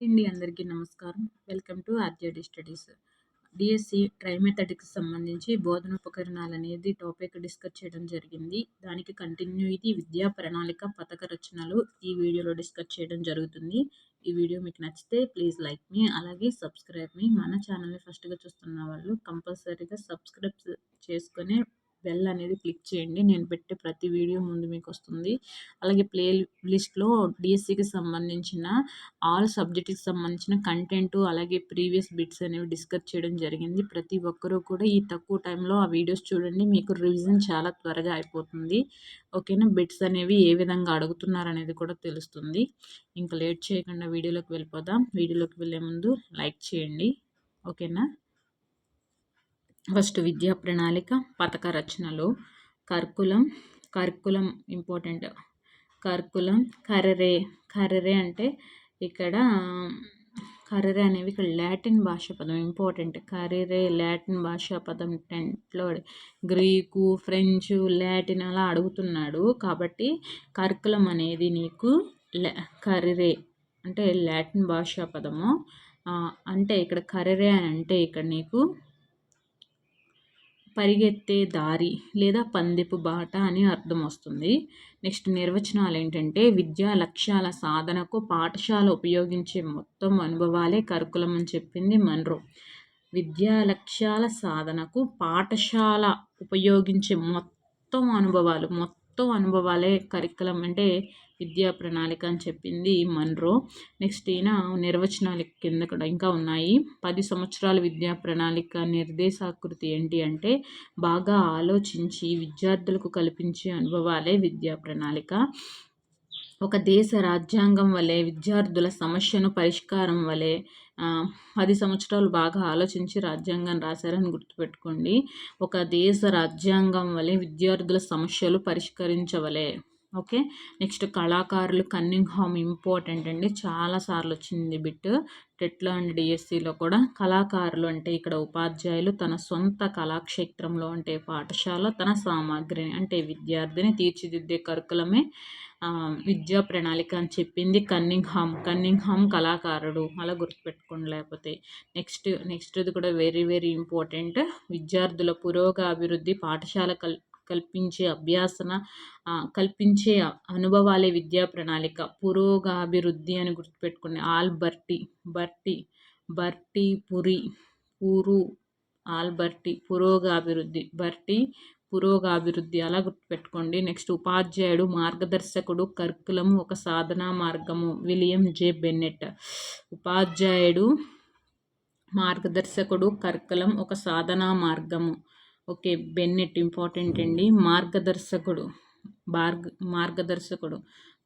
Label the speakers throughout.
Speaker 1: అందరికీ నమస్కారం. Welcome to RJD studies. DSC ట్రైమెథడిక్కి సంబంధించి బోధనోపకరణాలనేది టాపిక్ డిస్కస్ చేయడం జరిగింది. దానికి కంటిన్యూటీ విద్యా ప్రణాళిక పథక రచనలు ఈ వీడియోలో డిస్కస్ చేయడం జరుగుతుంది. ఈ వీడియో మీకు నచ్చితే ప్లీజ్ లైక్ మీ, అలాగే సబ్స్క్రైబ్ మీ. మన ఛానల్ని ఫస్ట్గా చూస్తున్న వాళ్ళు కంపల్సరీగా సబ్స్క్రైబ్ చేసుకొని బెల్ అనేది క్లిక్ చేయండి. నేను పెట్టే ప్రతి వీడియో ముందు మీకు వస్తుంది. అలాగే ప్లే లిస్ట్లో డిఎస్సికి సంబంధించిన ఆల్ సబ్జెక్ట్కి సంబంధించిన కంటెంట్, అలాగే ప్రీవియస్ బిట్స్ అనేవి డిస్కస్ చేయడం జరిగింది. ప్రతి ఒక్కరూ కూడా ఈ తక్కువ టైంలో ఆ వీడియోస్ చూడండి, మీకు రివిజన్ చాలా త్వరగా అయిపోతుంది. ఓకేనా? బిట్స్ అనేవి ఏ విధంగా అడుగుతున్నారు అనేది కూడా తెలుస్తుంది. ఇంకా లేట్ చేయకుండా వీడియోలోకి వెళ్ళిపోదాం. వీడియోలోకి వెళ్ళే ముందు లైక్ చేయండి. ఓకేనా? ఫస్ట్ విద్యా ప్రణాళిక పథక రచనలు. Curriculum important. కరెరే అంటే ఇక్కడ కరెరే అనేవి ఇక్కడ లాటిన్ భాషా పదం ఇంపార్టెంట్. కరెరే లాటిన్ భాషా పదం 10th గ్రీకు, ఫ్రెంచ్, లాటిన్ అలా అడుగుతున్నాడు. కాబట్టి కరికులం అనేది నీకు కరెరే అంటే లాటిన్ భాషా పదము. అంటే ఇక్కడ కరెరే అని అంటే ఇక్కడ నీకు పరిగెత్తే దారి లేదా పందెపు బాట అని అర్థం వస్తుంది. నెక్స్ట్ నిర్వచనాలు ఏంటంటే విద్యా లక్ష్యాల సాధనకు పాఠశాల ఉపయోగించే మొత్తం అనుభవాలే కరికులం అని చెప్పింది మన్రో. విద్యా లక్ష్యాల సాధనకు పాఠశాల ఉపయోగించే మొత్తం అనుభవాలే కరికులం అంటే విద్యా ప్రణాళిక అని చెప్పింది మన్రో. నెక్స్ట్ ఈయన నిర్వచనాల కింద కూడా ఇంకా ఉన్నాయి. 10 సంవత్సరాల విద్యా ప్రణాళిక నిర్దేశాకృతి ఏంటి అంటే బాగా ఆలోచించి విద్యార్థులకు కల్పించే అనుభవాలే విద్యా ప్రణాళిక. ఒక దేశ రాజ్యాంగం వలె విద్యార్థుల సమస్యను పరిష్కారం వలె 10 సంవత్సరాలు బాగా ఆలోచించి రాజ్యాంగం రాశారని గుర్తుపెట్టుకోండి. ఒక దేశ రాజ్యాంగం వలె విద్యార్థుల సమస్యలు పరిష్కరించవలే. ఓకే. నెక్స్ట్ కళాకారులు కన్నింగ్హామ్ ఇంపార్టెంట్ అండి, చాలాసార్లు వచ్చింది బిట్ టెట్లో అండ్ డిఎస్సిలో కూడా. కళాకారులు అంటే ఇక్కడ ఉపాధ్యాయులు తన సొంత కళాక్షేత్రంలో అంటే పాఠశాల తన సామాగ్రిని అంటే విద్యార్థిని తీర్చిదిద్దే కరికులమే విద్యా ప్రణాళిక అని చెప్పింది కన్నింగ్హామ్ కళాకారుడు అలా గుర్తుపెట్టుకోండి. లేకపోతే నెక్స్ట్ ఇది కూడా వెరీ వెరీ ఇంపార్టెంట్. విద్యార్థుల పురోగాభివృద్ధి పాఠశాల కల్పించే అనుభవాలే విద్యా ప్రణాళిక. పురోగాభివృద్ధి అని గుర్తుపెట్టుకోండి. పురోగాభివృద్ధి అలా గుర్తుపెట్టుకోండి. నెక్స్ట్ ఉపాధ్యాయుడు మార్గదర్శకుడు కరికులం ఒక సాధనా మార్గము. విలియం జే బెన్నెట్. ఉపాధ్యాయుడు మార్గదర్శకుడు కరికులం ఒక సాధనా మార్గము. ఓకే. బెన్నెట్ ఇంపార్టెంట్ అండి. మార్గదర్శకుడు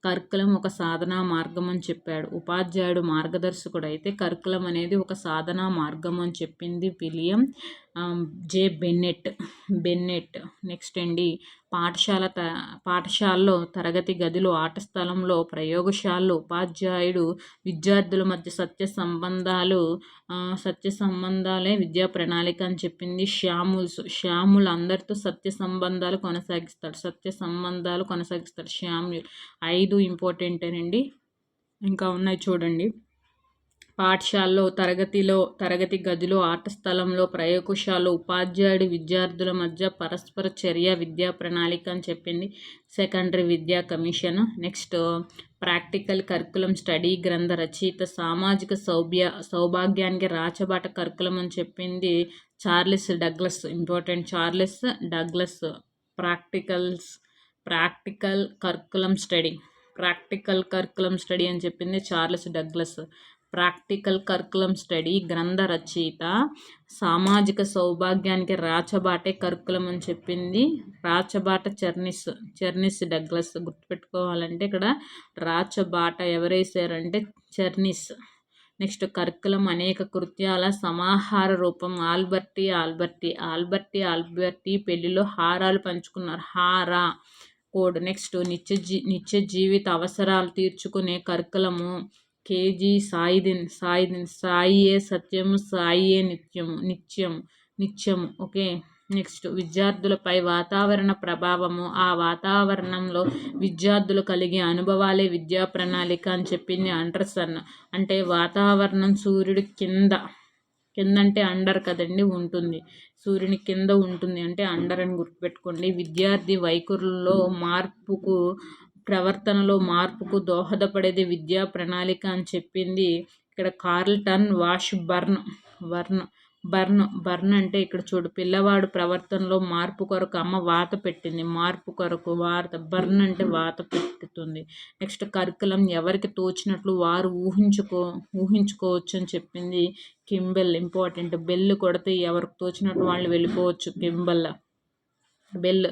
Speaker 1: కరికులం ఒక సాధనా మార్గం అని చెప్పాడు. ఉపాధ్యాయుడు మార్గదర్శకుడు అయితే కరికులం అనేది ఒక సాధనా మార్గం అని చెప్పింది విలియం జే బెన్నెట్. నెక్స్ట్ అండి పాఠశాలలో తరగతి గదిలో, ఆట స్థలంలో, ప్రయోగశాలలో ఉపాధ్యాయుడు విద్యార్థుల మధ్య సత్య సంబంధాలే విద్యా ప్రణాళిక అని చెప్పింది శ్యాముల్ అందరితో సత్య సంబంధాలు కొనసాగిస్తాడు శ్యామ్యుల్. 5 ఇంపార్టెంట్ అండి. ఇంకా ఉన్నాయి చూడండి. పాఠశాలలో, తరగతి గదిలో, ఆట స్థలంలో, ప్రయోగశాలలో ఉపాధ్యాయుడు విద్యార్థుల మధ్య పరస్పర చర్య విద్యా ప్రణాళిక అని చెప్పింది సెకండరీ విద్యా commission. Next practical curriculum study గ్రంథ రచయిత సామాజిక సౌభాగ్యానికి రాచబాట కరికులం అని చెప్పింది Charles Douglas. Important. Charles Douglas. Practical curriculum study అని చెప్పింది Charles Douglas. Practical curriculum study గ్రంథ రచయిత సామాజిక సౌభాగ్యానికి రాచబాటే కరికులం అని చెప్పింది రాచబాట చెర్నిస్ డగ్లస్. గుర్తుపెట్టుకోవాలంటే ఇక్కడ రాచబాట ఎవరేసారంటే చెర్నిస్. నెక్స్ట్ కరికులం అనేక కృత్యాల సమాహార రూపం. ఆల్బర్టీ పెళ్లిలో హారాలు పంచుకున్నారు. హారా కోడ్. నెక్స్ట్ నిత్య జీవిత అవసరాలు తీర్చుకునే కరికులము కేజీ సాయియే సత్యము, సాయియే నిత్యము. ఓకే. నెక్స్ట్ విద్యార్థులపై వాతావరణ ప్రభావము, ఆ వాతావరణంలో విద్యార్థులు కలిగే అనుభవాలే విద్యా ప్రణాళిక అని చెప్పింది అండర్సన్. అంటే వాతావరణం సూర్యుడి కింద అంటే అండర్ కదండి ఉంటుంది, సూర్యుని కింద ఉంటుంది అంటే అండర్ అని గుర్తుపెట్టుకోండి. విద్యార్థి వైఖరుల్లో మార్పుకు, ప్రవర్తనలో మార్పుకు దోహదపడేది విద్యా ప్రణాళిక అని చెప్పింది ఇక్కడ కార్ల్టన్ వాష్ బర్న్ అంటే ఇక్కడ చూడు, పిల్లవాడు ప్రవర్తనలో మార్పు కొరకు అమ్మ వాత పెట్టింది, మార్పు కొరకు బర్న్ అంటే వాత పెట్టుతుంది. నెక్స్ట్ కరికులం ఎవరికి తోచినట్లు వారు ఊహించుకోవచ్చు అని చెప్పింది కింబెల్. ఇంపార్టెంట్, బెల్ కొడితే ఎవరికి తోచినట్లు వాళ్ళు వెళ్ళిపోవచ్చు, బెల్.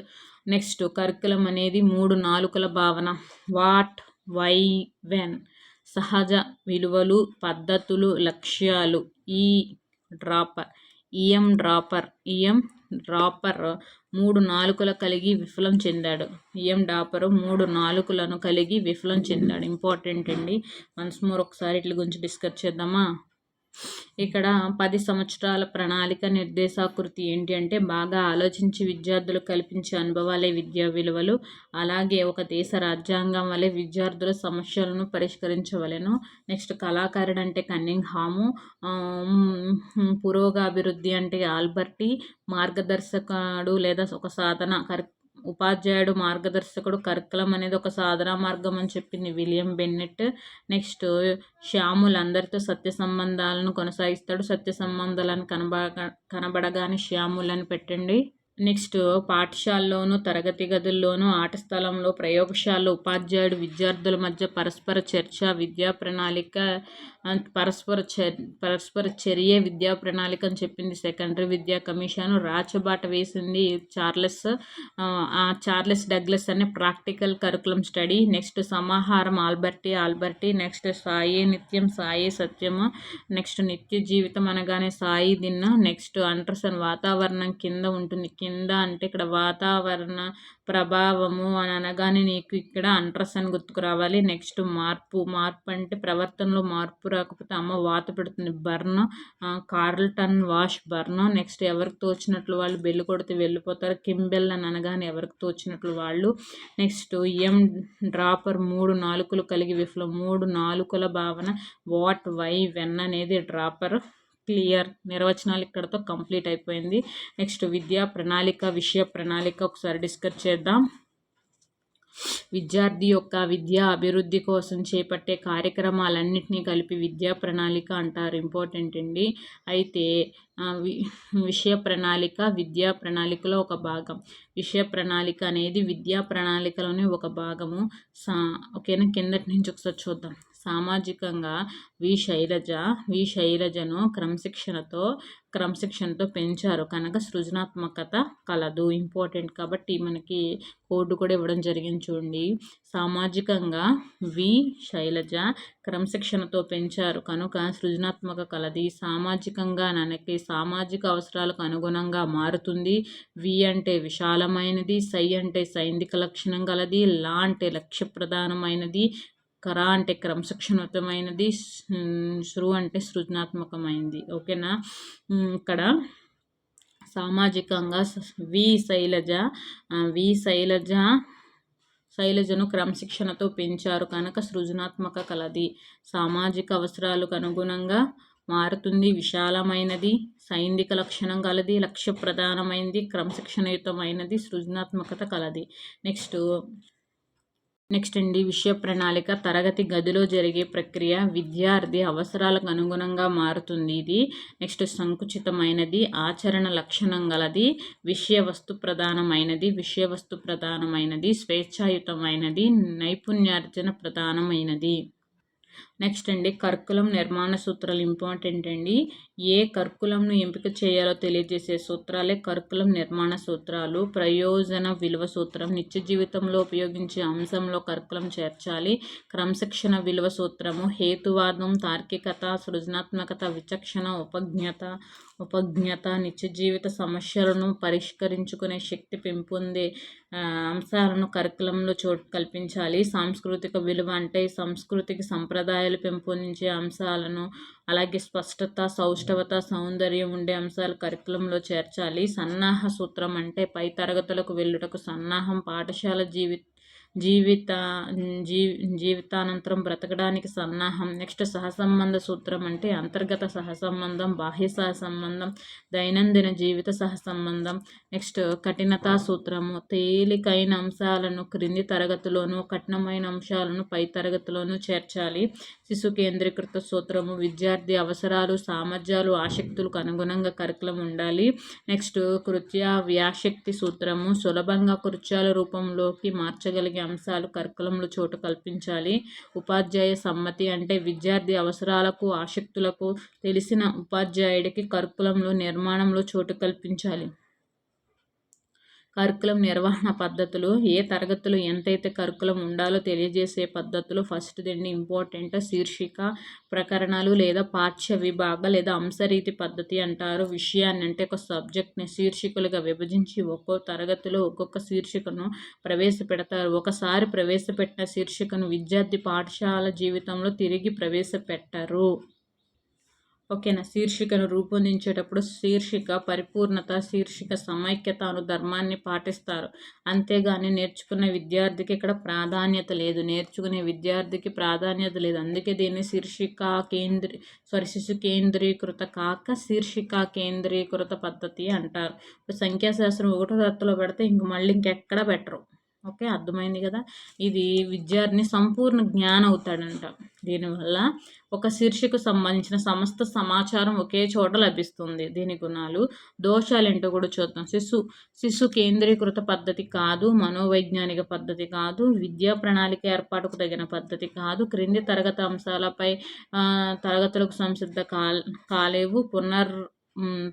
Speaker 1: నెక్స్ట్ కరికులం అనేది 3 నాలుకల భావన, వాట్, వై, వెన్. సహజ విలువలు, పద్ధతులు, లక్ష్యాలు. ఈఎం డ్రాపర్ 3 నాలుకలు కలిగి విఫలం చెందాడు. డాపర్ 3 నాలుకలను కలిగి విఫలం చెందాడు. ఇంపార్టెంట్ అండి. వన్స్ మోర్ ఒకసారి ఇట్ల గురించి డిస్కస్ చేద్దామా. ఇక్కడ 10 సంవత్సరాల ప్రణాళిక నిర్దేశాకృతి ఏంటి అంటే బాగా ఆలోచించి విద్యార్థులు కల్పించే అనుభవాలే విద్యా విలువలు. అలాగే ఒక దేశ రాజ్యాంగం వలె విద్యార్థుల సమస్యలను పరిష్కరించవలెను. నెక్స్ట్ కళాకారుడు అంటే కన్నింగ్హాము, పురోగాభివృద్ధి అంటే ఆల్బర్టీ, మార్గదర్శకుడు లేదా ఒక సాధన ఉపాధ్యాయుడు మార్గదర్శకుడు, కరికులం అనేది ఒక సాధనా మార్గం అని చెప్పింది విలియం బెన్నెట్. నెక్స్ట్ శ్యాములు అందరితో సత్య సంబంధాలను కొనసాగిస్తాడు, సత్య సంబంధాలను కనబడగానే శ్యాములని పెట్టండి. నెక్స్ట్ పాఠశాలలోను, తరగతి గదుల్లోనూ, ఆట స్థలంలో, ప్రయోగశాలలో ఉపాధ్యాయుడు విద్యార్థుల మధ్య పరస్పర చర్చ, విద్యా ప్రణాళిక, పరస్పర చర్య విద్యా ప్రణాళిక అని చెప్పింది సెకండరీ విద్యా కమిషన్. రాచబాట వేసింది చార్లెస్ డగ్లస్ అనే ప్రాక్టికల్ కరికులం స్టడీ. నెక్స్ట్ సమాహారం ఆల్బర్టీ. నెక్స్ట్ సాయే నిత్యం, సాయే సత్యము. నెక్స్ట్ నిత్య జీవితం అనగానే సాయి దిన్న. నెక్స్ట్ అండర్సన్ వాతావరణం కింద ఉంటుంది, కింద అంటే ఇక్కడ వాతావరణ ప్రభావము అని అనగానే నీకు ఇక్కడ అండర్సన్ గుర్తుకు రావాలి. నెక్స్ట్ మార్పు అంటే ప్రవర్తనలో మార్పు రాకపోతే అమ్మ వాత పెడుతుంది, burn. Carlton wash burn. Next ఎవరికి తోచినట్లు వాళ్ళు బెల్లు కొడితే వెళ్ళిపోతారు, కింబెల్ అని అనగానే ఎవరికి తోచినట్లు వాళ్ళు. నెక్స్ట్ డ్రాపర్ 3 నాలుకలు కలిగి విఫలం, 3 నాలుకల భావన, వాట్, వై, వెన్ అనేది డ్రాపర్. క్లియర్. నిర్వచనాలు ఇక్కడతో కంప్లీట్ అయిపోయింది. నెక్స్ట్ విద్యా ప్రణాళిక, విషయ ప్రణాళిక ఒకసారి డిస్కస్ చేద్దాం. విద్యార్థి యొక్క విద్యా అభివృద్ధి కోసం చేపట్టే కార్యక్రమాలన్నింటినీ కలిపి విద్యా ప్రణాళిక అంటారు. ఇంపార్టెంట్ అండి. అయితే విషయ ప్రణాళిక విద్యా ప్రణాళికలో ఒక భాగం. విషయ ప్రణాళిక అనేది విద్యా ప్రణాళికలోనే ఒక భాగము. ఓకేనా, కిందటి నుంచి ఒకసారి చూద్దాం. సామాజికంగా శైలజను క్రమశిక్షణతో పెంచారు కనుక సృజనాత్మకత కలదు. ఇంపార్టెంట్ కాబట్టి మనకి కోడ్ కూడా ఇవ్వడం జరిగింది చూడండి. సామాజికంగా శైలజ క్రమశిక్షణతో పెంచారు కనుక సృజనాత్మక కలది. సామాజికంగా మనకి సామాజిక అవసరాలకు అనుగుణంగా మారుతుంది. అంటే విశాలమైనది, సై అంటే సైంధిక లక్షణం కలది, లా అంటే లక్ష్య ప్రధానమైనది, కరా అంటే క్రమశిక్షణయుతమైనది, శృ అంటే సృజనాత్మకమైనది. ఓకేనా. ఇక్కడ సామాజికంగా శైలజను క్రమశిక్షణతో పెంచారు కనుక సృజనాత్మక కలది. సామాజిక అవసరాలకు అనుగుణంగా మారుతుంది, విశాలమైనది, సైంధిక లక్షణం కలది, లక్ష్య ప్రధానమైనది, క్రమశిక్షణయుతమైనది, సృజనాత్మకత కలది. నెక్స్ట్ అండి విషయ ప్రణాళిక తరగతి గదిలో జరిగే ప్రక్రియ, విద్యార్థి అవసరాలకు అనుగుణంగా మారుతుంది ఇది. నెక్స్ట్ సంకుచితమైనది, ఆచరణ లక్షణం గలది, విషయ వస్తు ప్రధానమైనది, స్వేచ్ఛాయుతమైనది, నైపుణ్యార్జన ప్రధానమైనది. నెక్స్ట్ అండి కర్కులం నిర్మాణ సూత్రాలు. ఇంపార్టెంట్ అండి. ఏ కర్కులంను ఎంపిక చేయాలో తెలియజేసే సూత్రాలే కర్కులం నిర్మాణ సూత్రాలు. ప్రయోజన విలువ సూత్రం, నిత్య జీవితంలో ఉపయోగించే అంశంలో కర్కులం చేర్చాలి. క్రమశిక్షణ విలువ సూత్రము, హేతువాదం, తార్కికత, సృజనాత్మకత, విచక్షణ, ఉపజ్ఞత, నిత్య జీవిత సమస్యలను పరిష్కరించుకునే శక్తి పెంపొందే అంశాలను కరికులంలో చోటు కల్పించాలి. సాంస్కృతిక విలువ అంటే సంస్కృతికి సంప్రదాయాలు స్థాయిలు పెంపొందించే అంశాలను, అలాగే స్పష్టత, సౌష్ఠవత, సౌందర్యం ఉండే అంశాలు కరికులంలో చేర్చాలి. సన్నాహ సూత్రం అంటే పై తరగతులకు వెళ్ళుటకు సన్నాహం, పాఠశాల జీవిత జీ జీవితానంతరం బ్రతకడానికి సన్నాహం. నెక్స్ట్ సహసంబంధ సూత్రం అంటే అంతర్గత సహసంబంధం, బాహ్య సహసంబంధం, దైనందిన జీవిత సహసంబంధం. నెక్స్ట్ కఠినతా సూత్రము, తేలికైన అంశాలను క్రింది తరగతిలోను, కఠినమైన అంశాలను పై తరగతిలోను చేర్చాలి. శిశు కేంద్రీకృత సూత్రము, విద్యార్థి అవసరాలు, సామర్థ్యాలు, ఆసక్తులకు అనుగుణంగా కరికులం ఉండాలి. నెక్స్ట్ కృత్య వ్యాశక్తి సూత్రము, సులభంగా కృత్యాల రూపంలోకి మార్చగలిగే అంశాలు కరికులంలో చోటు కల్పించాలి. ఉపాధ్యాయ సమ్మతి అంటే విద్యార్థి అవసరాలకు, ఆసక్తులకు తెలిసిన ఉపాధ్యాయుడికి కరికులంలో నిర్మాణంలో చోటు కల్పించాలి. కరికులం నిర్వహణ పద్ధతులు, ఏ తరగతులు ఎంతైతే కరికులం ఉండాలో తెలియజేసే పద్ధతులు. ఫస్ట్ దండి ఇంపార్టెంట్, శీర్షిక, ప్రకరణాలు లేదా పాఠ్య విభాగ లేదా అంశరీతి పద్ధతి అంటారు. విషయాన్ని అంటే ఒక సబ్జెక్ట్ని శీర్షికలుగా విభజించి ఒక్కో తరగతిలో ఒక్కొక్క శీర్షికను ప్రవేశపెడతారు. ఒకసారి ప్రవేశపెట్టిన శీర్షికను విద్యార్థి పాఠశాల జీవితంలో తిరిగి ప్రవేశపెట్టరు. ఓకేనా. శీర్షికను రూపొందించేటప్పుడు శీర్షిక పరిపూర్ణత, శీర్షిక సమైక్యత అను ధర్మాన్ని పాటిస్తారు. అంతేగాని నేర్చుకునే విద్యార్థికి ఇక్కడ ప్రాధాన్యత లేదు, నేర్చుకునే విద్యార్థికి ప్రాధాన్యత లేదు. అందుకే దీన్ని శిశు కేంద్రీకృత కాక శీర్షిక కేంద్రీకృత పద్ధతి అంటారు. సంఖ్యాశాస్త్రం 1వ తరగతిలో పెడితే మళ్ళీ ఇంకెక్కడ పెట్టరు. ఓకే, అర్థమైంది కదా. ఇది విద్యార్థిని సంపూర్ణ జ్ఞానం అవుతాడంట. దీనివల్ల ఒక శీర్షికకు సంబంధించిన సమస్త సమాచారం ఒకే చోట లభిస్తుంది. దీని గుణాలు, దోషాలు ఏంటో కూడా చూద్దాం. శిశు కేంద్రీకృత పద్ధతి కాదు, మనోవైజ్ఞానిక పద్ధతి కాదు, విద్యా ప్రణాళిక ఏర్పాటుకు తగిన పద్ధతి కాదు, క్రింది తరగతి అంశాలపై తరగతులకు సంసిద్ధ కాలేవు,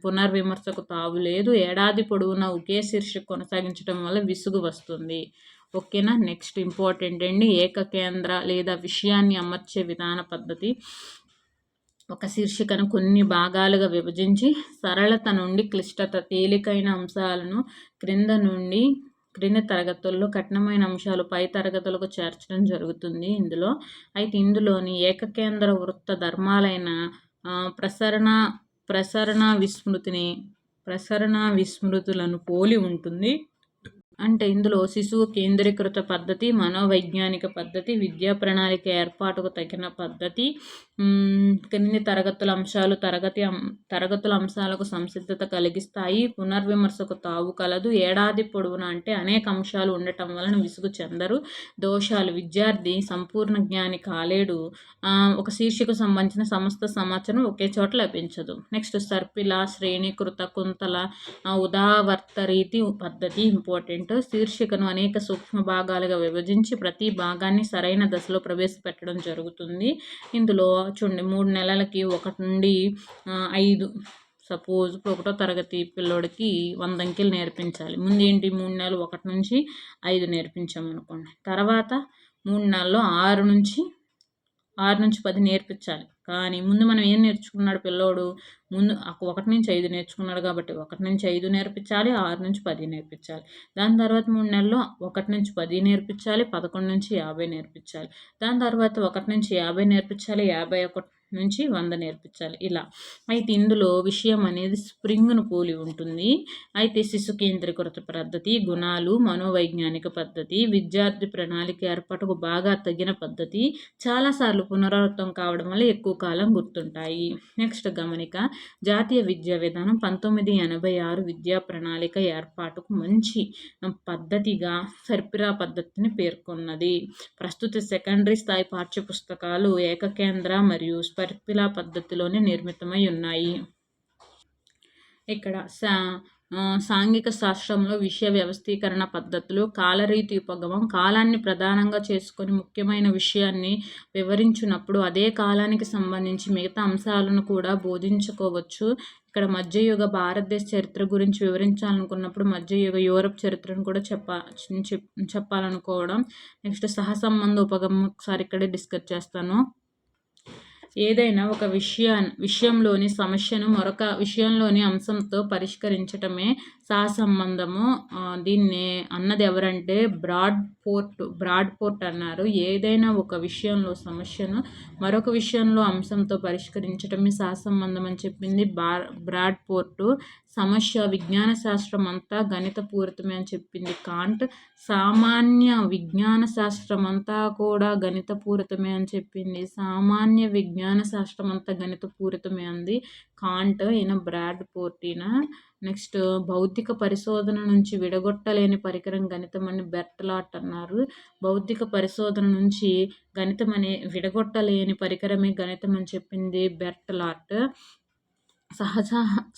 Speaker 1: పునర్విమర్శకు తావు లేదు, ఏడాది పొడవునా ఒకే శీర్షిక కొనసాగించడం వల్ల విసుగు వస్తుంది. ఓకేనా. నెక్స్ట్ ఇంపార్టెంట్ అండి, ఏకకేంద్ర లేదా విషయాన్ని అమర్చే విధాన పద్ధతి. ఒక శీర్షికను కొన్ని భాగాలుగా విభజించి సరళత నుండి క్లిష్టత, తేలికైన అంశాలను క్రింది తరగతుల్లో, కఠినమైన అంశాలు పై తరగతులకు చేర్చడం జరుగుతుంది ఇందులోని ఏకకేంద్ర వృత్త ధర్మాలైన ప్రసరణ విస్మృతులను పోలి ఉంటుంది. అంటే ఇందులో శిశువు కేంద్రీకృత పద్ధతి, మనోవైజ్ఞానిక పద్ధతి, విద్యా ప్రణాళిక ఏర్పాటుకు తగిన పద్ధతి, క్రింది తరగతుల అంశాలు తరగతుల అంశాలకు సంసిద్ధత కలిగిస్తాయి, పునర్విమర్శకు తావు కలదు, ఏడాది పొడవునా అంటే అనేక అంశాలు ఉండటం వలన విసుగు చెందరు. దోషాలు, విద్యార్థి సంపూర్ణ జ్ఞాని కాలేడు, ఒక శీర్షికకు సంబంధించిన సమస్త సమాచారం ఒకే చోట లభించదు. నెక్స్ట్ సర్పిల, శ్రేణీకృత, కుంతల, ఉదావర్త రీతి పద్ధతి ఇంపార్టెంట్. శీర్షికను అనేక సూక్ష్మ భాగాలుగా విభజించి ప్రతి భాగాన్ని సరైన దశలో ప్రవేశపెట్టడం జరుగుతుంది. ఇందులో చూడండి, 3 నెలలకి 1 నుండి 5, సపోజ్ 1వ తరగతి పిల్లోడికి 100 అంకెలు నేర్పించాలి. ముందు ఏంటి, 3 నెలలు 1 నుంచి 5 నేర్పించామనుకోండి. తర్వాత 3 నెలల్లో 6 నుంచి 10 నేర్పించాలి. కానీ ముందు మనం ఏం నేర్చుకున్నాడు పిల్లోడు, ముందు 1 నుంచి 5 నేర్చుకున్నాడు కాబట్టి 1 నుంచి 5 నేర్పించాలి, 6 నుంచి 10 నేర్పించాలి. దాని తర్వాత 3 నెలల్లో 1 నుంచి 10 నేర్పించాలి, 11 నుంచి 50 నేర్పించాలి. దాని తర్వాత 1 నుంచి 50 నేర్పించాలి, 51 నుంచి 100 నేర్పించాలి. ఇలా అయితే ఇందులో విషయం అనేది స్ప్రింగ్ను పోలి ఉంటుంది. అయితే శిశు కేంద్రీకృత పద్ధతి, గుణాలు, మనోవైజ్ఞానిక పద్ధతి, విద్యార్థి ప్రణాళిక ఏర్పాటుకు బాగా తగిన పద్ధతి, చాలాసార్లు పునరావృతం కావడం వల్ల ఎక్కువ కాలం గుర్తుంటాయి. నెక్స్ట్ గమనిక, జాతీయ విద్యా విధానం 1986 విద్యా ప్రణాళిక ఏర్పాటుకు మంచి పద్ధతిగా సర్పిరా పద్ధతిని పేర్కొన్నది. ప్రస్తుత సెకండరీ స్థాయి పాఠ్యపుస్తకాలు ఏకకేంద్ర మరియు సర్పిలా పద్ధతిలోనే నిర్మితమై ఉన్నాయి. ఇక్కడ సాంఘిక శాస్త్రంలో విషయ వ్యవస్థీకరణ పద్ధతులు, కాలరీతి ఉపగమం, కాలాన్ని ప్రధానంగా చేసుకొని ముఖ్యమైన విషయాన్ని వివరించినప్పుడు అదే కాలానికి సంబంధించి మిగతా అంశాలను కూడా బోధించుకోవచ్చు. ఇక్కడ మధ్యయుగ భారతదేశ చరిత్ర గురించి వివరించాలనుకున్నప్పుడు మధ్యయుగ యూరప్ చరిత్రను కూడా చెప్పాలనుకోవడం. నెక్స్ట్ సహసంబంధ ఉపగమం ఒకసారి ఇక్కడే డిస్కస్ చేస్తాను. ఏదైనా ఒక విషయంలోని సమస్యను మరొక విషయంలోని అంశంతో పరిష్కరించటమే సహసంబంధము. దీన్ని అన్నది ఎవరంటే బ్రాడ్ పోర్ట్ అన్నారు. ఏదైనా ఒక విషయంలో సమస్యను మరొక విషయంలో అంశంతో పరిష్కరించడమే సహసంబంధం అని చెప్పింది బ్రాడ్ పోర్టు. సమస్య విజ్ఞాన శాస్త్రం అంతా గణితపూరితమే అని చెప్పింది కాంట్. సామాన్య విజ్ఞాన శాస్త్రం అంతా కూడా గణితపూరితమే అని చెప్పింది. సామాన్య విజ్ఞాన శాస్త్రం అంతా గణితపూరితమే అంది కాంట్. ఈయన బ్రాడ్ పోర్ట్ ఈయన. నెక్స్ట్ భౌతిక పరిశోధన నుంచి విడగొట్టలేని పరికరం గణితం అని బెర్టలాట్ అన్నారు. భౌతిక పరిశోధన నుంచి గణితం అనే విడగొట్టలేని పరికరమే గణితం అని చెప్పింది బెర్టలాట్.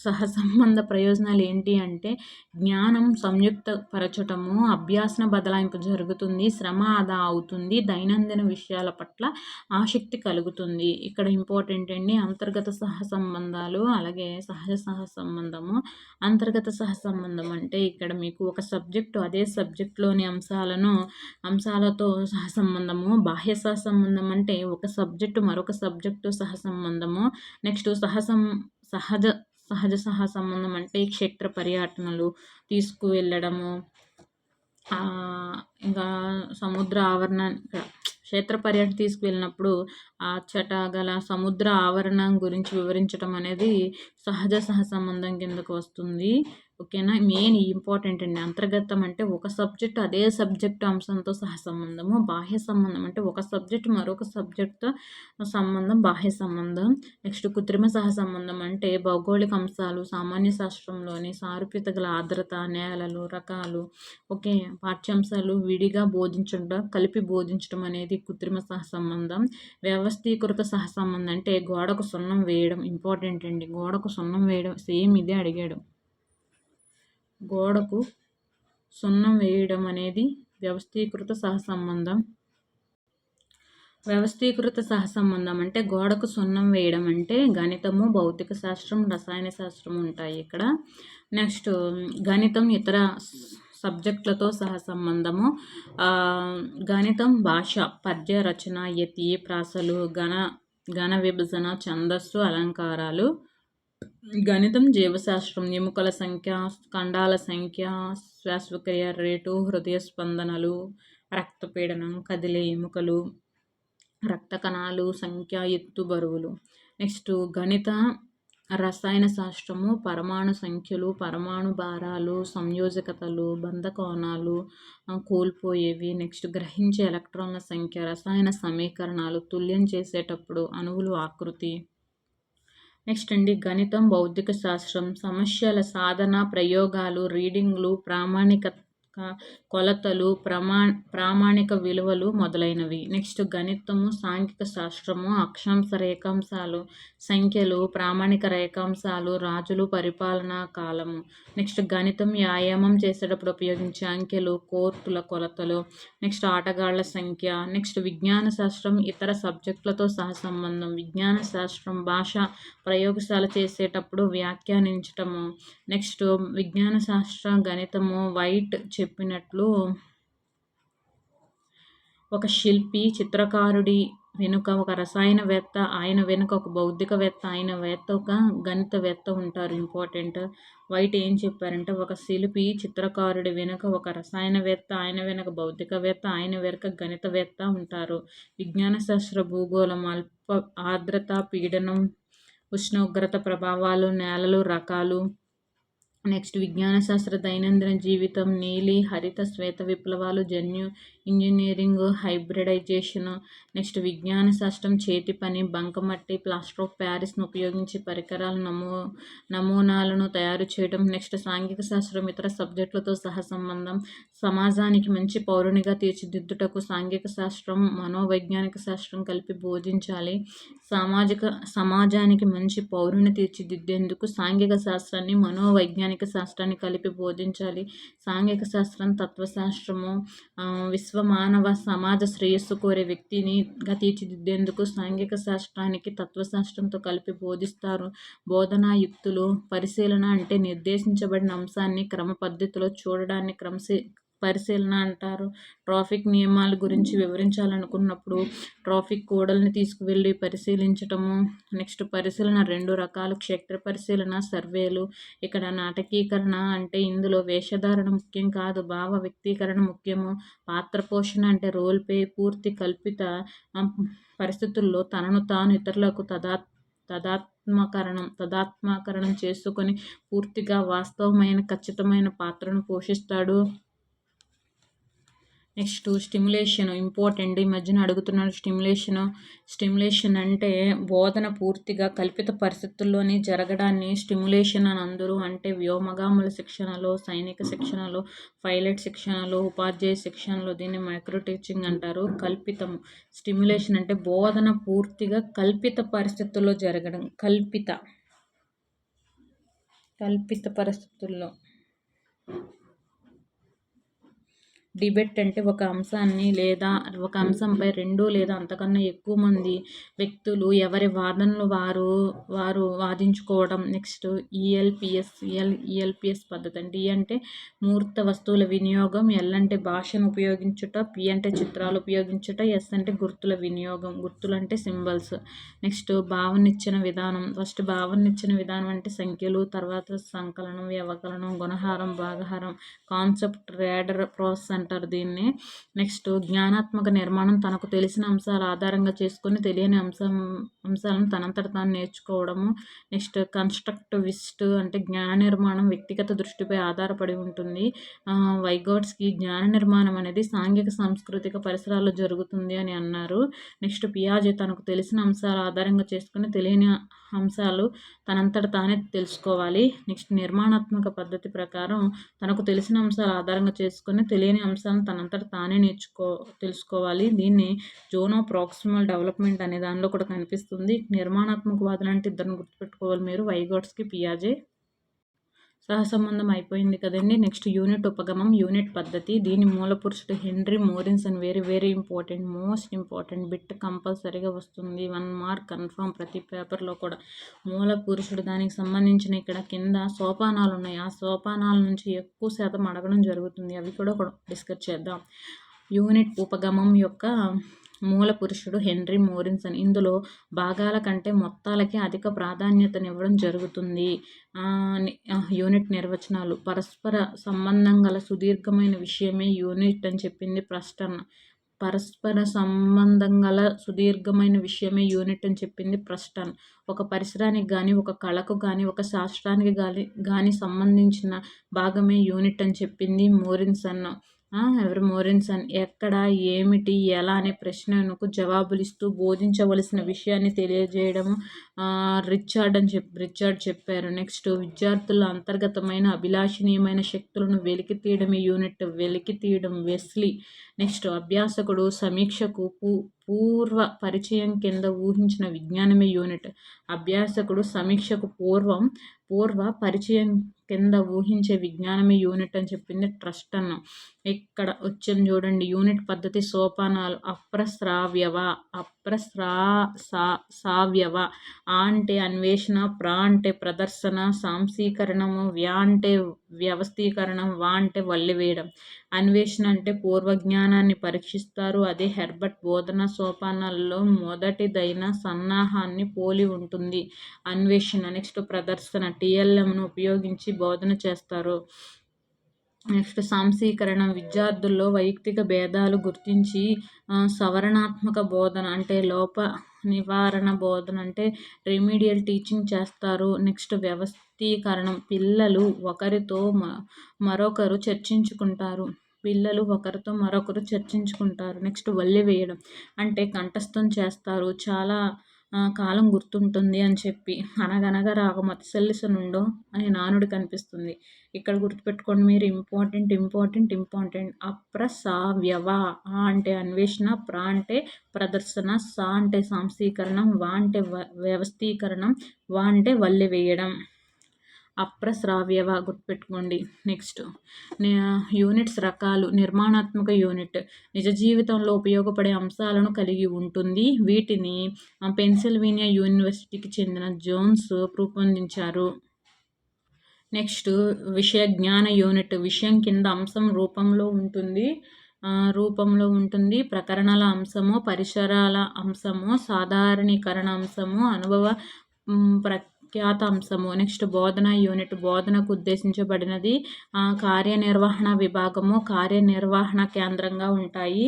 Speaker 1: సహసంబంధ ప్రయోజనాలు ఏంటి అంటే జ్ఞానం సంయుక్తపరచటము, అభ్యాసన బదలాయింపు జరుగుతుంది, శ్రమ ఆదా అవుతుంది, దైనందిన విషయాల పట్ల ఆసక్తి కలుగుతుంది. ఇక్కడ ఇంపార్టెంట్ అండి అంతర్గత సహసంబంధాలు అలాగే సహజ సహసంబంధము. అంతర్గత సహసంబంధం అంటే ఇక్కడ మీకు ఒక సబ్జెక్టు అదే సబ్జెక్టులోని అంశాలతో సహసంబంధము. బాహ్య సహసంబంధం అంటే ఒక సబ్జెక్టు మరొక సబ్జెక్టు సహసంబంధము. నెక్స్ట్ సహజ సహసంబంధం అంటే క్షేత్ర పర్యటనలు తీసుకువెళ్ళడము, ఇంకా సముద్ర ఆవరణ క్షేత్ర పర్యటన తీసుకువెళ్ళినప్పుడు అచ్చట గల సముద్ర ఆవరణం గురించి వివరించడం అనేది సహజ సహసంబంధం కిందకు వస్తుంది. ఓకేనా. మెయిన్ ఇంపార్టెంట్ అండి. అంతర్గతం అంటే ఒక సబ్జెక్ట్ అదే సబ్జెక్టు అంశంతో సహసంబంధము. బాహ్య సంబంధం అంటే ఒక సబ్జెక్ట్ మరొక సబ్జెక్టుతో సంబంధం బాహ్య సంబంధం. నెక్స్ట్ కృత్రిమ సహసంబంధం అంటే భౌగోళిక అంశాలు, సామాన్య శాస్త్రంలోని సారూప్యత గల ఆర్ద్రత, నేలలు, రకాలు, ఓకే పాఠ్యాంశాలు విడిగా బోధించడం కలిపి బోధించడం అనేది కృత్రిమ సహసంబంధం. వ్యవస్థీకృత సహసంబంధం అంటే గోడకు సున్నం వేయడం. ఇంపార్టెంట్ అండి. గోడకు సున్నం వేయడం సేమ్ ఇదే అడిగాడు. గోడకు సున్నం వేయడం అనేది వ్యవస్థీకృత సహసంబంధం. వ్యవస్థీకృత సహసంబంధం అంటే గోడకు సున్నం వేయడం అంటే గణితము, భౌతిక శాస్త్రం, రసాయన శాస్త్రం ఉంటాయి ఇక్కడ. నెక్స్ట్ గణితం ఇతర సబ్జెక్టులతో సహసంబంధము. గణితం భాష, పద్య రచన, యతి, ప్రాసలు, గణ విభజన, ఛందస్సు, అలంకారాలు. గణితం జీవశాస్త్రం, ఎముకల సంఖ్య, ఖండాల సంఖ్య, శ్వాసక్రియ రేటు, హృదయ స్పందనలు, రక్తపీడనం, కదిలే ఎముకలు, రక్త కణాలు సంఖ్య, ఎత్తు, బరువులు. నెక్స్ట్ గణిత రసాయన శాస్త్రము, పరమాణు సంఖ్యలు, పరమాణు భారాలు, సంయోజకతలు, బంధకోణాలు కోల్పోయేవి. నెక్స్ట్ గ్రహించే ఎలక్ట్రాన్ల సంఖ్య, రసాయన సమీకరణాలు, తుల్యం చేసేటప్పుడు అణువులు ఆకృతి. నెక్స్ట్ అండి గణితం భౌతిక శాస్త్రం, సమస్యల సాధన, ప్రయోగాలు, రీడింగ్లు, కొలతలు, ప్రామాణిక విలువలు మొదలైనవి. నెక్స్ట్ గణితము సాంఘిక శాస్త్రము, అక్షాంశ రేఖాంశాలు, సంఖ్యలు, ప్రామాణిక రేఖాంశాలు, రాజులు, పరిపాలనా కాలము. నెక్స్ట్ గణితం వ్యాయామం చేసేటప్పుడు ఉపయోగించే అంకెలు, కోర్టుల కొలతలు. నెక్స్ట్ ఆటగాళ్ల సంఖ్య. నెక్స్ట్ విజ్ఞాన శాస్త్రం ఇతర సబ్జెక్టులతో సహసంబంధం. విజ్ఞాన శాస్త్రం భాష, ప్రయోగశాల చేసేటప్పుడు వ్యాఖ్యానించటము. నెక్స్ట్ విజ్ఞాన శాస్త్ర గణితము వైట్ చెప్పినట్లు ఒక శిల్పి, చిత్రకారుడి వెనుక ఒక రసాయనవేత్త, ఆయన వెనుక ఒక భౌతికవేత్త, ఆయన వేత్త ఒక గణితవేత్త ఉంటారు. ఇంపార్టెంట్. వైట్ ఏం చెప్పారంటే ఒక శిల్పి, చిత్రకారుడి వెనుక ఒక రసాయనవేత్త, ఆయన వెనుక భౌతికవేత్త, ఆయన వెనుక గణితవేత్త ఉంటారు. విజ్ఞాన శాస్త్ర భూగోళం, అల్ప ఆర్ద్రత, పీడనం, ఉష్ణోగ్రత ప్రభావాలు, నేలలు, రకాలు. నెక్స్ట్ విజ్ఞాన శాస్త్ర దైనందిన జీవితం, నీలి, హరిత, శ్వేత విప్లవాలు, ఇంజనీరింగ్, హైబ్రిడైజేషన్. నెక్స్ట్ విజ్ఞాన శాస్త్రం చేతి పని, బంకమట్టి, ప్లాస్టర్ ఆఫ్ ప్యారిస్ను ఉపయోగించి పరికరాల నమూనాలను తయారు చేయడం. నెక్స్ట్ సాంఘిక శాస్త్రం ఇతర సబ్జెక్టులతో సహసంబంధం. సమాజానికి మంచి పౌరునిగా తీర్చిదిద్దుటకు సాంఘిక శాస్త్రం, మనోవైజ్ఞానిక శాస్త్రం కలిపి బోధించాలి. సమాజానికి మంచి పౌరుని తీర్చిదిద్దేందుకు సాంఘిక శాస్త్రాన్ని, మనోవైజ్ఞానిక శాస్త్రాన్ని కలిపి బోధించాలి. సాంఘిక శాస్త్రం తత్వశాస్త్రము విశ్వమానవ సమాజ శ్రేయస్సు కోరే వ్యక్తినిగా తీర్చిదిద్దేందుకు సాంఘిక శాస్త్రానికి తత్వశాస్త్రంతో కలిపి బోధిస్తారు. బోధనా యుక్తులు. పరిశీలన అంటే నిర్దేశించబడిన అంశాన్ని క్రమ పద్ధతిలో చూడడాన్ని పరిశీలన అంటారు. ట్రాఫిక్ నియమాల గురించి వివరించాలనుకున్నప్పుడు ట్రాఫిక్ కోడల్ని తీసుకువెళ్ళి పరిశీలించటము. నెక్స్ట్ పరిశీలన 2 రకాలు: క్షేత్ర పరిశీలన, సర్వేలు. ఇక్కడ నాటకీకరణ అంటే ఇందులో వేషధారణ ముఖ్యం కాదు, భావ వ్యక్తీకరణ ముఖ్యము. పాత్ర పోషణ అంటే రోల్ ప్లే, పూర్తి కల్పిత పరిస్థితుల్లో తనను తాను ఇతరులకు తదాత్మకరణం చేసుకొని పూర్తిగా వాస్తవమైన ఖచ్చితమైన పాత్రను పోషిస్తాడు. Next stimulation important. ఈ మధ్యన అడుగుతున్నాడు స్టిమ్యులేషన్ అంటే బోధన పూర్తిగా కల్పిత పరిస్థితుల్లోని జరగడాన్ని స్టిమ్యులేషన్ అని అందరూ. అంటే వ్యోమగాముల శిక్షణలో, సైనిక శిక్షణలో, పైలట్ శిక్షణలో, ఉపాధ్యాయ శిక్షణలో దీన్ని మైక్రో టీచింగ్ అంటారు. కల్పితము స్టిమ్యులేషన్ అంటే బోధన పూర్తిగా కల్పిత పరిస్థితుల్లో జరగడం. కల్పిత పరిస్థితుల్లో. డిబేట్ అంటే ఒక అంశాన్ని లేదా ఒక అంశంపై 2 లేదా అంతకన్నా ఎక్కువ మంది వ్యక్తులు ఎవరి వాదనలు వారు వాదించుకోవడం. నెక్స్ట్ ఈఎల్పిఎస్ పద్ధతి. అంటే ఈ అంటే మూర్త వస్తువుల వినియోగం, ఎల్ అంటే భాషను ఉపయోగించుట, పి అంటే చిత్రాలు ఉపయోగించుట, ఎస్ అంటే గుర్తుల వినియోగం. గుర్తులు అంటే సింబల్స్. నెక్స్ట్ భావనిచ్చిన విధానం. ఫస్ట్ భావనిచ్చిన విధానం అంటే సంఖ్యలు, తర్వాత సంకలనం, వ్యవకలనం, గుణహారం, భాగహారం, కాన్సెప్ట్ రేడర్ ప్రాసెస్ అంటారు దీన్ని. నెక్స్ట్ జ్ఞానాత్మక నిర్మాణం. తనకు తెలిసిన అంశాలు ఆధారంగా చేసుకొని తెలియని అంశాలను తనంతట తాను నేర్చుకోవడము. నెక్స్ట్ కన్స్ట్రక్టివిస్ట్ అంటే జ్ఞాన నిర్మాణం వ్యక్తిగత దృష్టిపై ఆధారపడి ఉంటుంది. వైగోట్స్కి జ్ఞాన నిర్మాణం అనేది సాంఘిక సాంస్కృతిక పరిసరాల్లో జరుగుతుంది అని అన్నారు. నెక్స్ట్ పియాజే తనకు తెలిసిన అంశాలు ఆధారంగా చేసుకుని తెలియని అంశాలు తనంతట తానే తెలుసుకోవాలి. నెక్స్ట్ నిర్మాణాత్మక పద్ధతి ప్రకారం తనకు తెలిసిన అంశాలు ఆధారంగా చేసుకుని తెలియని అంశాలను తనంతట తానే తెలుసుకోవాలి. దీన్ని జోన్ ఆఫ్ ప్రాక్సిమల్ డెవలప్మెంట్ అనే దానిలో కూడా కనిపిస్తుంది. నిర్మాణాత్మక వాదన అంటే ఇద్దరిని గుర్తుపెట్టుకోవాలి మీరు, వైగోట్స్కి, పియాజే. సహసంబంధం అయిపోయింది కదండి. నెక్స్ట్ యూనిట్ ఉపగమం, యూనిట్ పద్ధతి. దీని మూల పురుషుడు హెన్రీ మోరిన్స్ అని. Very important, most important bit కంపల్సరీగా వస్తుంది. 1 మార్క్ కన్ఫర్మ్ ప్రతి పేపర్లో కూడా. మూల పురుషుడు దానికి సంబంధించిన ఇక్కడ కింద సోపానాలు ఉన్నాయి. ఆ సోపానాల నుంచి ఎక్కువ శాతం అడగడం జరుగుతుంది. అవి కూడా డిస్కస్ చేద్దాం. యూనిట్ ఉపగమం యొక్క మూల పురుషుడు హెన్రీ మోరిన్స్ అని. ఇందులో భాగాల కంటే మొత్తాలకి అధిక ప్రాధాన్యతనివ్వడం జరుగుతుంది. యూనిట్ నిర్వచనాలు. పరస్పర సంబంధం గల సుదీర్ఘమైన విషయమే యూనిట్ అని చెప్పింది ప్రస్టన్. పరస్పర సంబంధం గల సుదీర్ఘమైన విషయమే యూనిట్ అని చెప్పింది ప్రస్టన్. ఒక పరిసరానికి కానీ, ఒక కళకు కానీ, ఒక శాస్త్రానికి కానీ సంబంధించిన భాగమే యూనిట్ అని చెప్పింది మోరిన్సన్. మోరిన్సన్. ఎక్కడ, ఏమిటి, ఎలా అనే ప్రశ్నలకు జవాబులు ఇస్తూ బోధించవలసిన విషయాన్ని తెలియజేయడము రిచర్డ్ చెప్పారు. నెక్స్ట్ విద్యార్థుల అంతర్గతమైన అభిలాషణీయమైన శక్తులను వెలికి తీయడమే యూనిట్. వెలికి తీయడం వెస్లీ. నెక్స్ట్ అభ్యాసకుడు సమీక్షకు పూర్వ పరిచయం కింద ఊహించిన విజ్ఞానమే యూనిట్. అభ్యాసకుడు సమీక్షకు పూర్వ పరిచయం కింద ఊహించే విజ్ఞానమే యూనిట్ అని చెప్పింది ట్రస్టన్. ఇక్కడ వచ్చాం చూడండి. యూనిట్ పద్ధతి సోపానాలు. అప్రస్రావ్యవ. ఆ అంటే అన్వేషణ, ప్రా అంటే ప్రదర్శన, సాంశీకరణము, వ్యా అంటే వ్యవస్థీకరణం, వా అంటే వల్లివేయడం. అన్వేషణ అంటే పూర్వజ్ఞానాన్ని పరీక్షిస్తారు. అదే హెర్బర్ట్ బోధన సోపానాల్లో మొదటిదైన సన్నాహాన్ని పోలి ఉంటుంది అన్వేషణ. నెక్స్ట్ ప్రదర్శన. టీఎల్ఎంను ఉపయోగించి బోధన చేస్తారు. నెక్స్ట్ సాంశీకరణ. విద్యార్థుల్లో వైయక్తిక భేదాలు గుర్తించి సవరణాత్మక బోధన అంటే లోప నివారణ బోధన అంటే రెమిడియల్ టీచింగ్ చేస్తారు. నెక్స్ట్ వ్యవస్థీకరణం. పిల్లలు ఒకరితో మరొకరు చర్చించుకుంటారు. నెక్స్ట్ వల్లివేయడం అంటే కంఠస్థం చేస్తారు, చాలా కాలం గుర్తుంటుంది అని చెప్పి. అనగనగా రాగమతిశల్లిసనుండో అనే నానుడి కనిపిస్తుంది. ఇక్కడ గుర్తుపెట్టుకోండి మీరు. ఇంపార్టెంట్. అప్రసావ్యవ. ఆ అంటే అన్వేషణ, ప్రా అంటే ప్రదర్శన, సా అంటే సాంశీకరణం, వా అంటే వ్యవస్థీకరణం, వా అంటే వల్లివేయడం. అప్రస్రావ్యవ గుర్తుపెట్టుకోండి. నెక్స్ట్ యూనిట్స్ రకాలు. నిర్మాణాత్మక యూనిట్ నిజ జీవితంలో ఉపయోగపడే అంశాలను కలిగి ఉంటుంది. వీటిని పెన్సిల్వేనియా యూనివర్సిటీకి చెందిన జోన్స్ రూపొందించారు. నెక్స్ట్ విషయ జ్ఞాన యూనిట్. విషయం కింద అంశం రూపంలో ఉంటుంది. ప్రకరణల అంశము, పరిసరాల అంశము, సాధారణీకరణ అంశము, అనుభవ ప్రఖ్యాత అంశము. నెక్స్ట్ బోధన యూనిట్. బోధనకు ఉద్దేశించబడినది. కార్యనిర్వహణ విభాగము, కార్యనిర్వహణ కేంద్రంగా ఉంటాయి.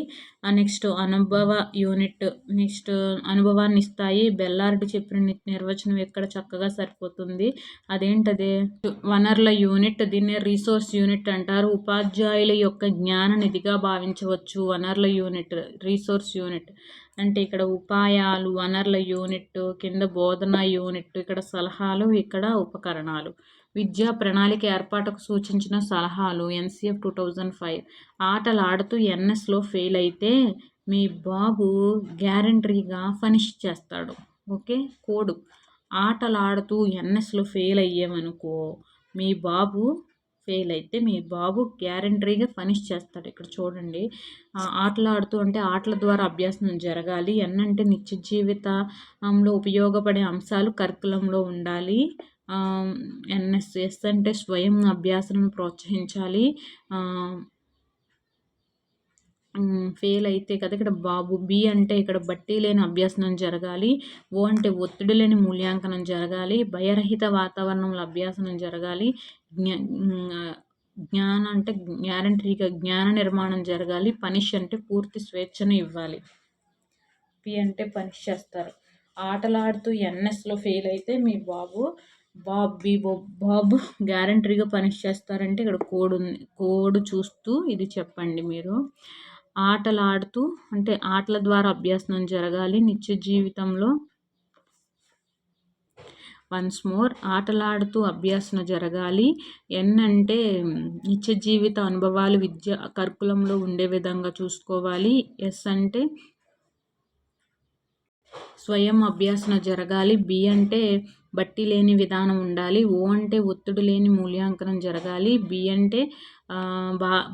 Speaker 1: నెక్స్ట్ అనుభవ యూనిట్. నెక్స్ట్ అనుభవాన్ని ఇస్తాయి. బెల్లార్డ్ చెప్పిన నిర్వచనం ఇక్కడ చక్కగా సరిపోతుంది. అదేంటది? వనరుల యూనిట్. దీన్ని రీసోర్స్ యూనిట్ అంటారు. ఉపాధ్యాయుల యొక్క జ్ఞాన నిధిగా భావించవచ్చు. వనరుల యూనిట్, రీసోర్స్ యూనిట్ అంటే ఇక్కడ ఉపాయాలు, వనరుల యూనిట్, కింద బోధన యూనిట్, ఇక్కడ సలహాలు, ఇక్కడ ఉపకరణాలు. విద్యా ప్రణాళిక ఏర్పాటుకు సూచించిన సలహాలు. NCF 2005. ఆటలు ఆడుతూ NSలో ఫెయిల్ అయితే మీ బాబు గ్యారంటీగా పనిష్ చేస్తాడు. ఓకే. కోడ్. ఆటలు ఆడుతూ NSలో ఫెయిల్ అయ్యామనుకో, మీ బాబు గ్యారంటీగా పనిష్ చేస్తాడు. ఇక్కడ చూడండి, ఆటలాడుతూ అంటే ఆటల ద్వారా అభ్యాసం జరగాలి. అంటే నిత్య జీవితంలో ఉపయోగపడే అంశాలు కరికులంలో ఉండాలి. NS అంటే స్వయం అభ్యాసం ప్రోత్సహించాలి. ఫెయిల్ అయితే కదా ఇక్కడ బాబు. B అంటే ఇక్కడ బట్టి లేని అభ్యాసనం జరగాలి. O అంటే ఒత్తిడి లేని మూల్యాంకనం జరగాలి. భయరహిత వాతావరణంలో అభ్యాసనం జరగాలి. జ్ఞాన అంటే గ్యారంటీగా జ్ఞాన నిర్మాణం జరగాలి. పనిష్ అంటే పూర్తి స్వేచ్ఛను ఇవ్వాలి. P అంటే పనిష్ చేస్తారు. ఆటలాడుతూ NSలో ఫెయిల్ అయితే మీ బాబు గ్యారంటీగా పనిష్ చేస్తారంటే ఇక్కడ కోడ్ చూస్తూ ఇది చెప్పండి మీరు. ఆటలాడుతూ అంటే ఆటల ద్వారా అభ్యాసనం జరగాలి. నిత్య జీవితంలో వన్స్ మోర్ ఆటలాడుతూ అభ్యాసన జరగాలి. N అంటే నిత్య జీవిత అనుభవాలు విద్య కరికులంలో ఉండే విధంగా చూసుకోవాలి. S అంటే స్వయం అభ్యాసన జరగాలి. B అంటే బట్టి లేని విధానం ఉండాలి. O అంటే ఒత్తిడి లేని మూల్యాంకనం జరగాలి. B అంటే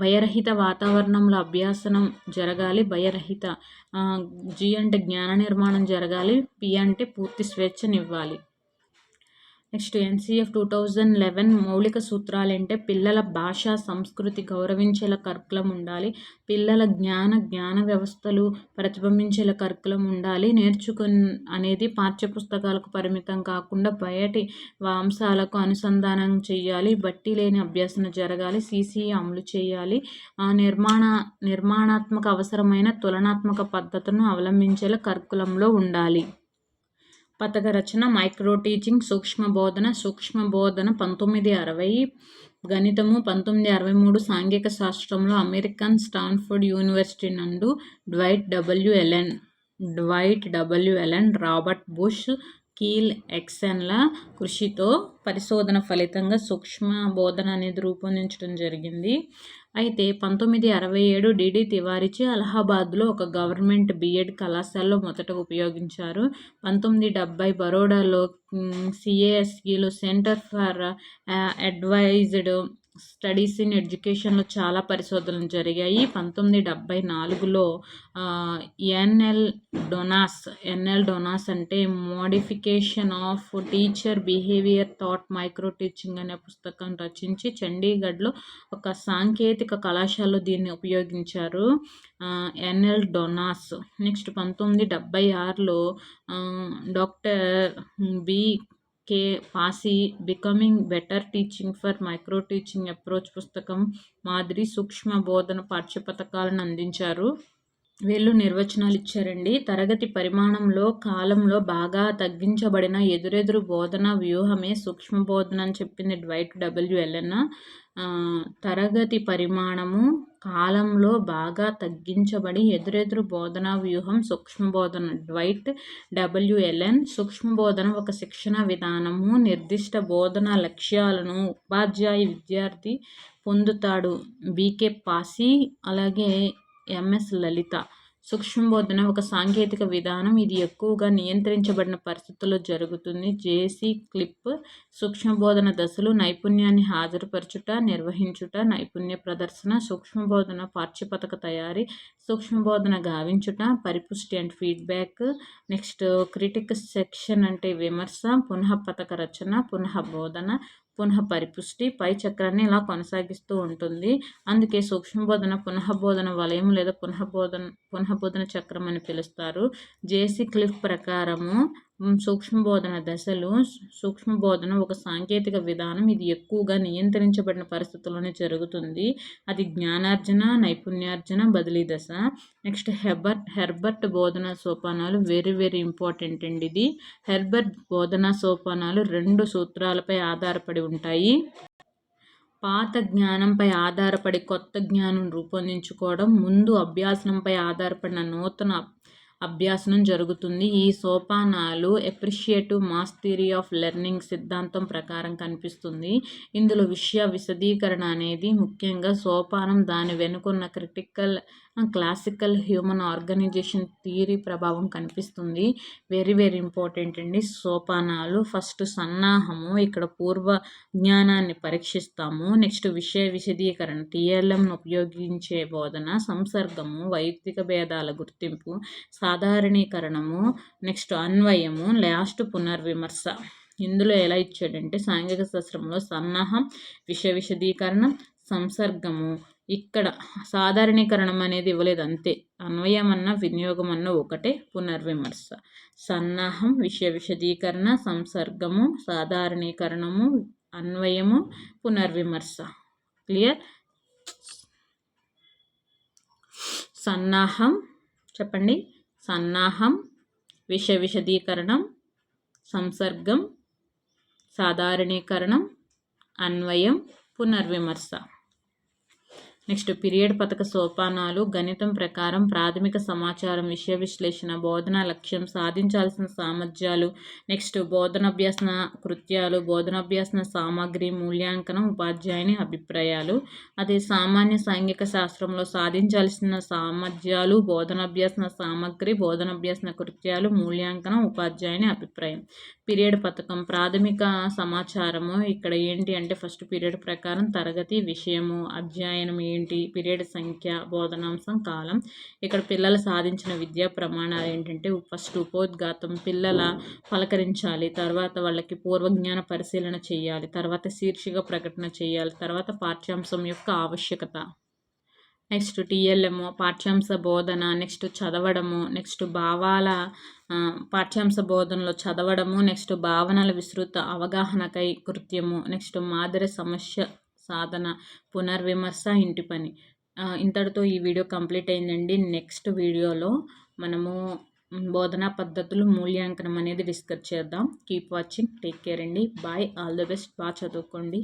Speaker 1: భయరహిత వాతావరణంలో అభ్యాసనం జరగాలి. G అంటే జ్ఞాన నిర్మాణం జరగాలి. P అంటే పూర్తి స్వేచ్ఛనివ్వాలి. నెక్స్ట్ NCF 2011 మౌలిక సూత్రాలు అంటే పిల్లల భాష, సంస్కృతి గౌరవించేలా కరికులం ఉండాలి. పిల్లల జ్ఞాన వ్యవస్థలు ప్రతిబింబించేలా కరికులం ఉండాలి. అనేది పాఠ్యపుస్తకాలకు పరిమితం కాకుండా బయటి అంశాలకు అనుసంధానం చేయాలి. బట్టి లేని అభ్యాసన జరగాలి. CCE అమలు చేయాలి. నిర్మాణాత్మక అవసరమైన తులనాత్మక పద్ధతులను అవలంబించేలా కరికులంలో ఉండాలి. పథక రచన. మైక్రో టీచింగ్, సూక్ష్మ బోధన 1960, గణితము 1963. సాంఘిక శాస్త్రంలో అమెరికన్ స్టాన్ఫోర్డ్ యూనివర్సిటీ నందు Dwight W Allen, Robert Bush, Keith ఎక్సెన్ల కృషితో పరిశోధన ఫలితంగా సూక్ష్మ బోధన అనేది రూపొందించడం జరిగింది. అయితే 1967 DD తివారీచే అలహాబాద్లో ఒక గవర్నమెంట్ B.Ed కళాశాలలో మొదట ఉపయోగించారు. 1970 బరోడాలో CASEలో centre for advanced studies in ఎడ్యుకేషన్లో చాలా పరిశోధనలు జరిగాయి. 1974లో ఎన్ఎల్ డొనాస్ అంటే modification of teacher behaviour through micro teaching అనే పుస్తకం రచించి చండీగఢ్లో ఒక సాంకేతిక కళాశాలలో దీన్ని ఉపయోగించారు. NL Donas. నెక్స్ట్ 1976లో doctor B.K. Passi becoming better teaching for micro teaching approach పుస్తకం మాదిరి సూక్ష్మ బోధన పాఠ్యపథకాలను అందించారు. వీళ్ళు నిర్వచనాలు ఇచ్చారండి. తరగతి పరిమాణంలో కాలంలో బాగా తగ్గించబడిన ఎదురెదురు బోధన వ్యూహమే సూక్ష్మ బోధన అని చెప్పింది డ్వైట్ డబ్ల్యూ ఎలెన్. తరగతి పరిమాణము కాలంలో బాగా తగ్గించబడి ఎదురెదురు బోధనా వ్యూహం సూక్ష్మ బోధన డ్వైట్ డబ్ల్యూ ఎలెన్. సూక్ష్మ బోధన ఒక శిక్షణ విధానము. నిర్దిష్ట బోధనా లక్ష్యాలను ఉపాధ్యాయ విద్యార్థి పొందుతాడు. B.K. పాసి అలాగే MS లలిత. సూక్ష్మ బోధన ఒక సాంకేతిక విధానం. ఇది ఎక్కువగా నియంత్రించబడిన పరిస్థితుల్లో జరుగుతుంది. JC clip. సూక్ష్మ బోధన దశలు: నైపుణ్యాన్ని హాజరుపరచుట, నిర్వహించుట, నైపుణ్య ప్రదర్శన, సూక్ష్మ బోధన పాఠ్యపథక తయారీ, సూక్ష్మ బోధన గావించుట, పరిపుష్టి and feedback. Next critic section అంటే విమర్శ, పునః పథక రచన, పునః బోధన, పునః పరిపుష్టి, పై చక్రాన్ని ఇలా కొనసాగిస్తూ ఉంటుంది. అందుకే సూక్ష్మబోధన పునఃబోధన వలయం లేదా పునఃబోధన చక్రం అని పిలుస్తారు. జేసీ క్లిఫ్ ప్రకారము సూక్ష్మబోధన దశలు, సూక్ష్మబోధన ఒక సాంకేతిక విధానం. ఇది ఎక్కువగా నియంత్రించబడిన పరిస్థితుల్లోనే జరుగుతుంది. అది జ్ఞానార్జన, నైపుణ్యార్జన, బదిలీ దశ. నెక్స్ట్ హెర్బర్ట్ బోధనా సోపానాలు వెరీ వెరీ ఇంపార్టెంట్ అండి. ఇది హెర్బర్ట్ బోధనా సోపానాలు 2 సూత్రాలపై ఆధారపడి ఉంటాయి. పాత జ్ఞానంపై ఆధారపడి కొత్త జ్ఞానం రూపొందించుకోవడం, ముందు అభ్యాసనంపై ఆధారపడిన నూతన అభ్యాసనం జరుగుతుంది. ఈ సోపానాలు appreciative mass theory of learning సిద్ధాంతం ప్రకారం కనిపిస్తుంది. ఇందులో విషయ విశదీకరణ అనేది ముఖ్యంగా సోపానం, దాని వెనుకున్న క్లాసికల్ హ్యూమన్ ఆర్గనైజేషన్ థియరీ ప్రభావం కనిపిస్తుంది. వెరీ వెరీ ఇంపార్టెంట్ అండి సోపానాలు. ఫస్ట్ సన్నాహము, ఇక్కడ పూర్వ జ్ఞానాన్ని పరీక్షిస్తాము. నెక్స్ట్ విషయ విశదీకరణ, టీఎల్ఎంను ఉపయోగించే బోధన. సంసర్గము, వైయక్తిక భేదాల గుర్తింపు. సాధారణీకరణము, నెక్స్ట్ అన్వయము, లాస్ట్ పునర్విమర్శ. ఇందులో ఎలా ఇచ్చాడంటే సాంఘిక శాస్త్రంలో సన్నాహం, విషయ విశదీకరణం, సంసర్గము. ఇక్కడ సాధారణీకరణం అనేది ఇవ్వలేదు, అంతే. అన్వయం అన్న వినియోగం అన్న ఒకటే, పునర్విమర్శ. సన్నాహం, విషయ విశదీకరణ, సంసర్గము, సాధారణీకరణము, అన్వయము, పునర్విమర్శ. క్లియర్? సన్నాహం చెప్పండి. సన్నాహం, విషయ విశదీకరణం, సంసర్గం, సాధారణీకరణం, అన్వయం, పునర్విమర్శ. నెక్స్ట్ పీరియడ్ పథక సోపానాలు. గణితం ప్రకారం ప్రాథమిక సమాచారం, విషయ విశ్లేషణ, బోధనా లక్ష్యం, సాధించాల్సిన సామర్థ్యాలు. నెక్స్ట్ బోధనాభ్యాసన కృత్యాలు, బోధనాభ్యాసన సామాగ్రి, మూల్యాంకనం, ఉపాధ్యాయుని అభిప్రాయాలు. అదే సామాన్య సాంఘిక శాస్త్రంలో సాధించాల్సిన సామర్థ్యాలు, బోధనాభ్యాసన సామాగ్రి, బోధనాభ్యాసన కృత్యాలు, మూల్యాంకనం, ఉపాధ్యాయుని అభిప్రాయం. పీరియడ్ పథకం ప్రాథమిక సమాచారము. ఇక్కడ ఏంటి అంటే ఫస్ట్ పీరియడ్ ప్రకారం తరగతి, విషయము, అధ్యయనం ఏంటి, పీరియడ్ సంఖ్య, బోధనాంశం, కాలం. ఇక్కడ పిల్లలు సాధించిన విద్యా ప్రమాణాలు ఏంటంటే ఫస్ట్ ఉపోద్ఘాతం, పిల్లల పలకరించాలి, తర్వాత వాళ్ళకి పూర్వజ్ఞాన పరిశీలన చేయాలి, తర్వాత శీర్షిక ప్రకటన చేయాలి, తర్వాత పాఠ్యాంశం యొక్క ఆవశ్యకత. నెక్స్ట్ టీఎల్ఎం పాఠ్యాంశ బోధన, నెక్స్ట్ చదవడము, నెక్స్ట్ భావాల పాఠ్యాంశ బోధనలో చదవడము, నెక్స్ట్ భావనల విస్తృత అవగాహనకై కృత్యము, నెక్స్ట్ మాదిరి సమస్య సాధన, పునర్విమర్శ, ఇంటి పని. ఇంతటితో ఈ వీడియో కంప్లీట్ అయిందండి. నెక్స్ట్ వీడియోలో మనము బోధనా పద్ధతులు, మూల్యాంకనం అనేది డిస్కస్ చేద్దాం. కీప్ వాచింగ్, టేక్ కేర్ అండి. Bye, all the best. బాగా చదువుకోండి.